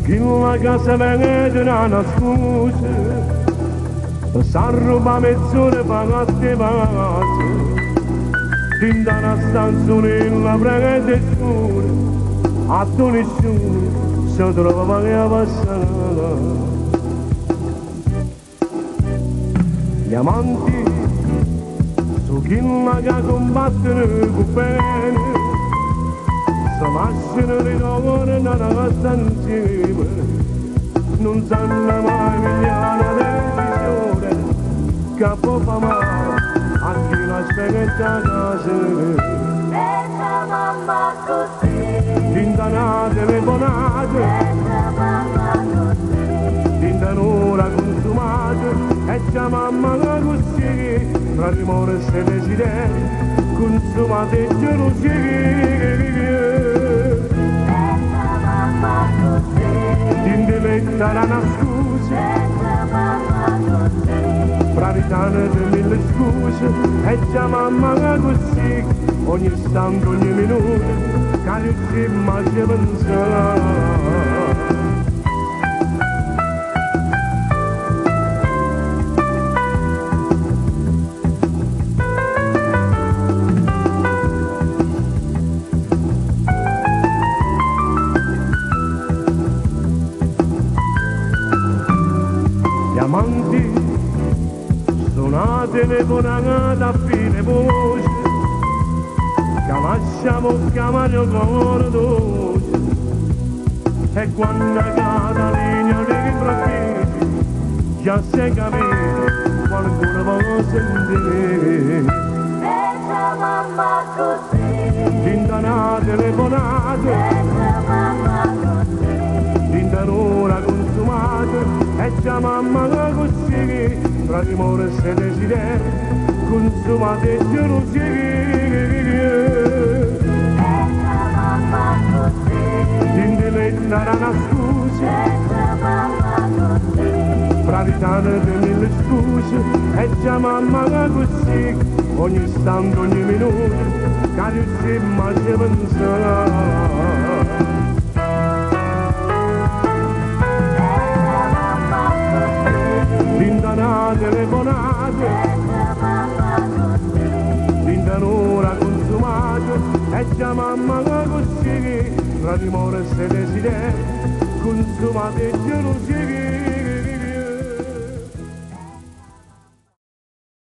Chi la casa vede una scusa s'arruba mezz'ora pagate pace tinta una stanza nella prega scura a tu nessuno si trova che passare gli amanti su chi la combattono con bene si lasciano rinnovare nella casa insieme non sanno mai migliare capo fa male a chi la aspetta a casa Pensa mamma così tinta telefonate Pensa mamma così tinta un'ora consumata e già mamma così tra rimore e desideri consumate e gelosie Pensa mamma così tinta lettera una scusa Pensa mamma così Praritane di mille scuse e già mamma così ogni istante, ogni minuto che riuscimmo a pensare gli amanti una telefonata a fine voce che lasciamo chiamare con dolce e quando cade la linea dell'improvviso già si capito qualcuno può sentire Pensa mamma così tinta una telefonata Pensa mamma così tinta un'ora consumata e già mamma così tra rimore e desideri consumate e gelosie Pensa mamma così tinte lettera una scusa Pensa mamma così praritane di mille scuse e già mamma così ogni istante, ogni minuto che riuscimmo a pensare tinta telefonate tinta un'ora consumata e già mamma così tra rimore e desideri consumate e gelosie